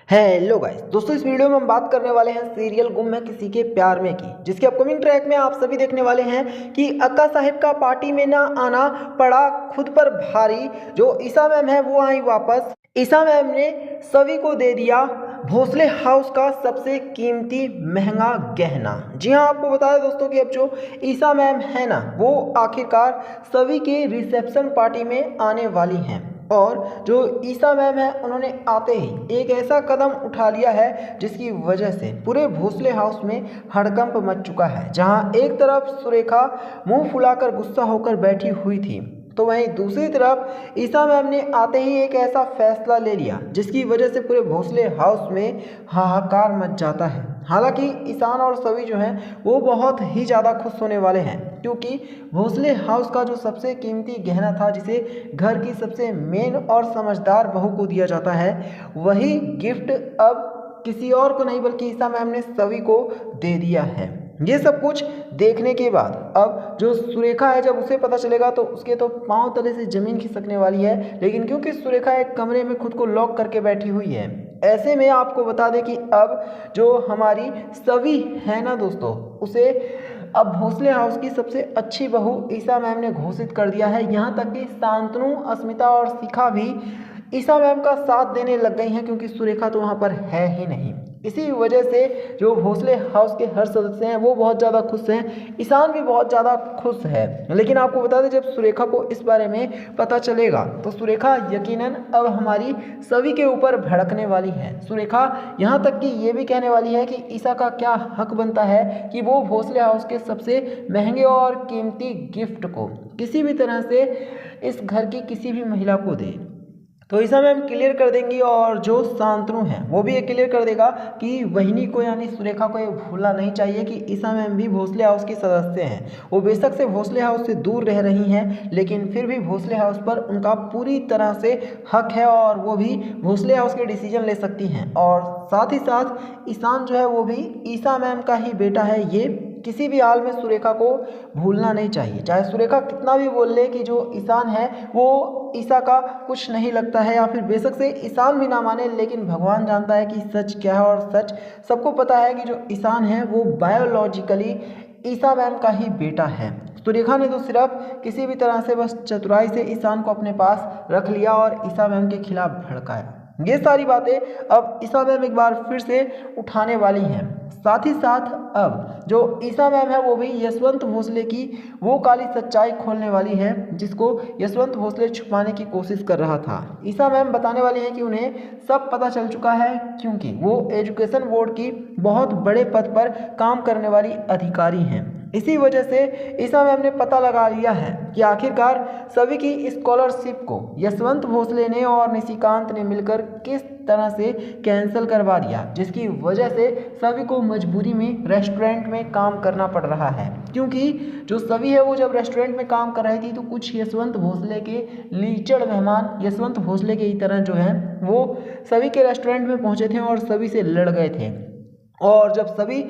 Hello guys दोस्तों, इस video में हम बात करने वाले हैं सीरियल गुम है किसी के प्यार में की, जिसके अपकमिंग ट्रैक में आप सभी देखने वाले हैं कि अक्का साहिब का पार्टी में ना आना पड़ा खुद पर भारी। जो ईसा मैम है वो आई वापस। ईसा मैम ने सभी को दे दिया भोसले हाउस का सबसे कीमती महंगा गहना। जी हाँ, आपको बताया दोस्तों कि अब जो ईसा मैम है ना वो आखिरकार सभी के रिसेप्शन पार्टी में आने वाली हैं। और जो ईसा मैम है उन्होंने आते ही एक ऐसा कदम उठा लिया है जिसकी वजह से पूरे भोसले हाउस में हड़कंप मच चुका है। जहां एक तरफ सुरेखा मुंह फुलाकर गुस्सा होकर बैठी हुई थी, तो वहीं दूसरी तरफ ईसा मैम ने आते ही एक ऐसा फैसला ले लिया जिसकी वजह से पूरे भोसले हाउस में हाहाकार मच जाता है। हालांकि ईशान और सभी जो हैं वो बहुत ही ज़्यादा खुश होने वाले हैं, क्योंकि भोसले हाउस का जो सबसे कीमती गहना था जिसे घर की सबसे मेन और समझदार बहू को दिया जाता है, वही गिफ्ट अब किसी और को नहीं बल्कि ईसा मैम ने सभी को दे दिया है। ये सब कुछ देखने के बाद अब जो सुरेखा है, जब उसे पता चलेगा तो उसके तो पांव तले से जमीन खिसकने वाली है। लेकिन क्योंकि सुरेखा एक कमरे में खुद को लॉक करके बैठी हुई है, ऐसे में आपको बता दें कि अब जो हमारी सभी है ना दोस्तों, उसे अब भोसले हाउस की सबसे अच्छी बहू ईसा मैम ने घोषित कर दिया है। यहाँ तक कि शांतनु, अस्मिता और शिखा भी ईसा मैम का साथ देने लग गई हैं, क्योंकि सुरेखा तो वहाँ पर है ही नहीं। इसी वजह से जो भोसले हाउस के हर सदस्य हैं वो बहुत ज़्यादा खुश हैं। ईशान भी बहुत ज़्यादा खुश है। लेकिन आपको बता दें, जब सुरेखा को इस बारे में पता चलेगा तो सुरेखा यकीनन अब हमारी सभी के ऊपर भड़कने वाली है। सुरेखा यहाँ तक कि ये भी कहने वाली है कि ईसा का क्या हक बनता है कि वो भोसले हाउस के सबसे महंगे और कीमती गिफ्ट को किसी भी तरह से इस घर की किसी भी महिला को दे। तो ईसा मैम क्लियर कर देंगी, और जो शांतनु है वो भी ये क्लियर कर देगा कि वहिनी को यानी सुरेखा को ये भूलना नहीं चाहिए कि ईसा मैम भी भोसले हाउस के सदस्य हैं। वो बेशक से भोसले हाउस से दूर रह रही हैं, लेकिन फिर भी भोसले हाउस पर उनका पूरी तरह से हक है और वो भी भोसले हाउस के डिसीजन ले सकती हैं। और साथ ही साथ ईशान जो है वो भी ईसा मैम का ही बेटा है। ये किसी भी हाल में सुरेखा को भूलना नहीं चाहिए। चाहे सुरेखा कितना भी बोल ले कि जो ईशान है वो ईसा का कुछ नहीं लगता है, या फिर बेशक से ईशान भी ना माने, लेकिन भगवान जानता है कि सच क्या है। और सच सबको पता है कि जो ईशान है वो बायोलॉजिकली ईसा मैम का ही बेटा है। सुरेखा ने तो सिर्फ किसी भी तरह से बस चतुराई से ईशान को अपने पास रख लिया और ईसा मैम के खिलाफ भड़काया। ये सारी बातें अब ईसा मैम एक बार फिर से उठाने वाली हैं। साथ ही साथ अब जो ईसा मैम है वो भी यशवंत भोसले की वो काली सच्चाई खोलने वाली है, जिसको यशवंत भोसले छुपाने की कोशिश कर रहा था। ईसा मैम बताने वाली है कि उन्हें सब पता चल चुका है, क्योंकि वो एजुकेशन बोर्ड की बहुत बड़े पद पर काम करने वाली अधिकारी हैं। इसी वजह से ईसा मैम ने पता लगा लिया है कि आखिरकार सभी की स्कॉलरशिप को यशवंत भोसले ने और निशिकांत ने मिलकर किस तरह से कैंसिल करवा दिया, जिसकी वजह से सभी को मजबूरी में रेस्टोरेंट में काम करना पड़ रहा है। क्योंकि जो सभी है वो जब रेस्टोरेंट में काम कर रही थी तो कुछ यशवंत भोसले के लीचड़ मेहमान यशवंत भोसले के ही तरह जो है वो सभी के रेस्टोरेंट में पहुंचे थे और सभी से लड़ गए थे। और जब सभी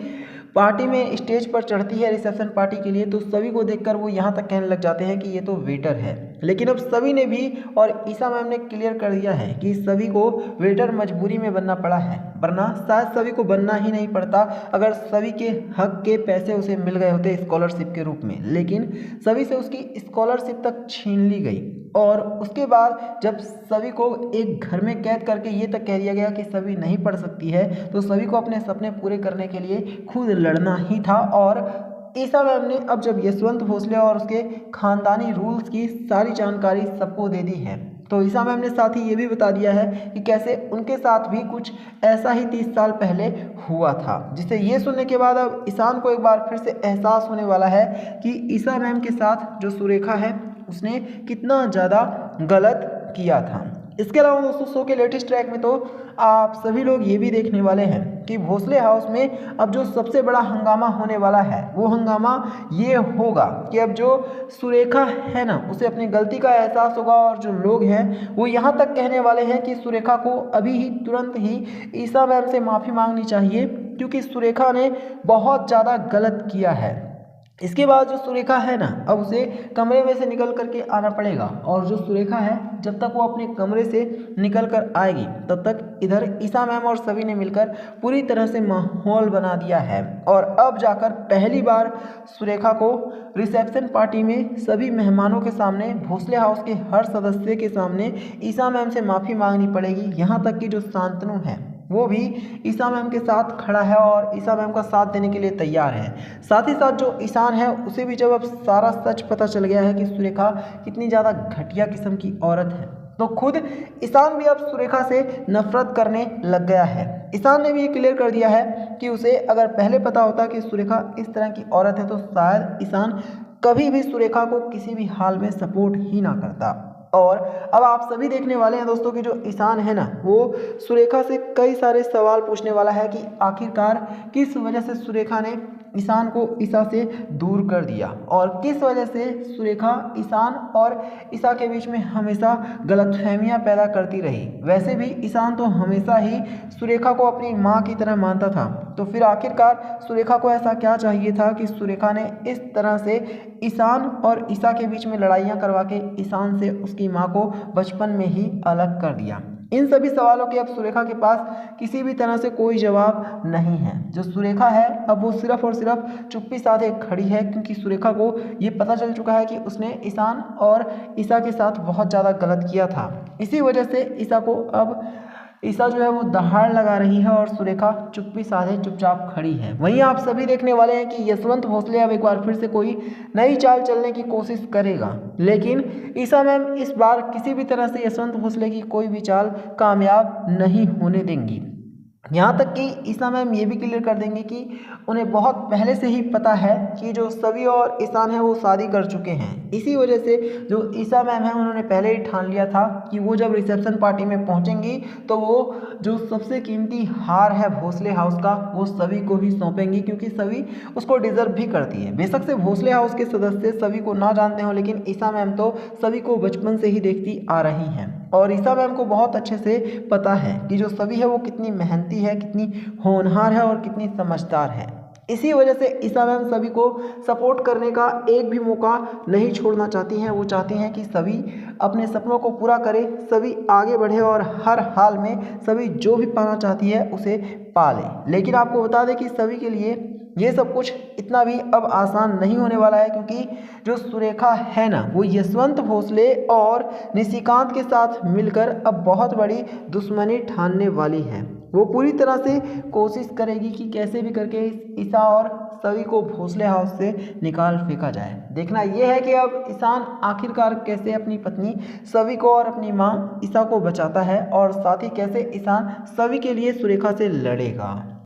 पार्टी में स्टेज पर चढ़ती है रिसेप्शन पार्टी के लिए, तो सभी को देखकर वो यहाँ तक कहने लग जाते हैं कि ये तो वेटर है। लेकिन अब सभी ने भी और ईसा मैम ने क्लियर कर दिया है कि सभी को वेटर मजबूरी में बनना पड़ा है, वरना शायद सभी को बनना ही नहीं पड़ता अगर सभी के हक के पैसे उसे मिल गए होते स्कॉलरशिप के रूप में। लेकिन सभी से उसकी स्कॉलरशिप तक छीन ली गई, और उसके बाद जब सभी को एक घर में कैद करके ये तक कह दिया गया कि सभी नहीं पढ़ सकती है, तो सभी को अपने सपने पूरे करने के लिए खुद लड़ना ही था। और ईसा मैम ने अब जब यशवंत भोसले और उसके खानदानी रूल्स की सारी जानकारी सबको दे दी है, तो ईसा मैम ने साथ ही ये भी बता दिया है कि कैसे उनके साथ भी कुछ ऐसा ही 30 साल पहले हुआ था। जिसे ये सुनने के बाद अब ईशान को एक बार फिर से एहसास होने वाला है कि ईसा मैम के साथ जो सुरेखा है उसने कितना ज़्यादा गलत किया था। इसके अलावा दोस्तों शो के लेटेस्ट ट्रैक में तो आप सभी लोग ये भी देखने वाले हैं कि भोसले हाउस में अब जो सबसे बड़ा हंगामा होने वाला है वो हंगामा ये होगा कि अब जो सुरेखा है ना उसे अपनी गलती का एहसास होगा, और जो लोग हैं वो यहाँ तक कहने वाले हैं कि सुरेखा को अभी ही तुरंत ही ईसा मैम से माफ़ी मांगनी चाहिए, क्योंकि सुरेखा ने बहुत ज़्यादा गलत किया है। इसके बाद जो सुरेखा है ना, अब उसे कमरे में से निकल करके आना पड़ेगा। और जो सुरेखा है, जब तक वो अपने कमरे से निकल कर आएगी तब तक इधर ईशा मैम और सभी ने मिलकर पूरी तरह से माहौल बना दिया है। और अब जाकर पहली बार सुरेखा को रिसेप्शन पार्टी में सभी मेहमानों के सामने, भोसले हाउस के हर सदस्य के सामने ईशा मैम से माफ़ी मांगनी पड़ेगी। यहाँ तक कि जो शांतनु है वो भी ईशा मैम के साथ खड़ा है और ईशा मैम का साथ देने के लिए तैयार है। साथ ही साथ जो ईशान है उसे भी जब अब सारा सच पता चल गया है कि सुरेखा कितनी ज़्यादा घटिया किस्म की औरत है, तो खुद ईशान भी अब सुरेखा से नफरत करने लग गया है। ईशान ने भी ये क्लियर कर दिया है कि उसे अगर पहले पता होता कि सुरेखा इस तरह की औरत है तो शायद ईशान कभी भी सुरेखा को किसी भी हाल में सपोर्ट ही ना करता। और अब आप सभी देखने वाले हैं दोस्तों कि जो ईशान है ना, वो सुरेखा से कई सारे सवाल पूछने वाला है कि आखिरकार किस वजह से सुरेखा ने ईशान को ईशा से दूर कर दिया और किस वजह से सुरेखा ईशान और ईशा के बीच में हमेशा गलतफहमियां पैदा करती रही। वैसे भी ईशान तो हमेशा ही सुरेखा को अपनी माँ की तरह मानता था, तो फिर आखिरकार सुरेखा को ऐसा क्या चाहिए था कि सुरेखा ने इस तरह से ईशान और ईशा के बीच में लड़ाइयाँ करवा के ईशान से उसकी माँ को बचपन में ही अलग कर दिया। इन सभी सवालों के अब सुरेखा के पास किसी भी तरह से कोई जवाब नहीं है। जो सुरेखा है अब वो सिर्फ और सिर्फ चुप्पी साधे खड़ी है, क्योंकि सुरेखा को ये पता चल चुका है कि उसने ईशान और ईशा के साथ बहुत ज़्यादा गलत किया था। इसी वजह से ईशा को अब ईशा जो है वो दहाड़ लगा रही है और सुरेखा चुप्पी साधे चुपचाप खड़ी है। वहीं आप सभी देखने वाले हैं कि यशवंत भोसले अब एक बार फिर से कोई नई चाल चलने की कोशिश करेगा, लेकिन ईशा मैम इस बार किसी भी तरह से यशवंत भोसले की कोई भी चाल कामयाब नहीं होने देंगी। यहाँ तक कि ईशा मैम ये भी क्लियर कर देंगे कि उन्हें बहुत पहले से ही पता है कि जो सभी और ईशान है वो शादी कर चुके हैं। इसी वजह से जो ईशा मैम है उन्होंने पहले ही ठान लिया था कि वो जब रिसेप्शन पार्टी में पहुंचेंगी तो वो जो सबसे कीमती हार है भोसले हाउस का वो सभी को ही सौंपेंगी, क्योंकि सभी उसको डिजर्व भी करती है। बेशक से भोसले हाउस के सदस्य सभी को ना जानते हों, लेकिन ईशा मैम तो सभी को बचपन से ही देखती आ रही हैं और ईशा मैम को बहुत अच्छे से पता है कि जो सभी है वो कितनी मेहनती है, कितनी होनहार है और कितनी समझदार है। इसी वजह से ईशा मैम सभी को सपोर्ट करने का एक भी मौका नहीं छोड़ना चाहती हैं। वो चाहती हैं कि सभी अपने सपनों को पूरा करे, सभी आगे बढ़े और हर हाल में सभी जो भी पाना चाहती है उसे पा ले। लेकिन आपको बता दें कि सभी के लिए ये सब कुछ इतना भी अब आसान नहीं होने वाला है, क्योंकि जो सुरेखा है ना वो यशवंत भोसले और निशिकांत के साथ मिलकर अब बहुत बड़ी दुश्मनी ठानने वाली है। वो पूरी तरह से कोशिश करेगी कि कैसे भी करके ईशा और सभी को भोसले हाउस से निकाल फेंका जाए। देखना यह है कि अब ईशान आखिरकार कैसे अपनी पत्नी सभी को और अपनी माँ ईशा को बचाता है और साथ ही कैसे ईशान सभी के लिए सुरेखा से लड़ेगा।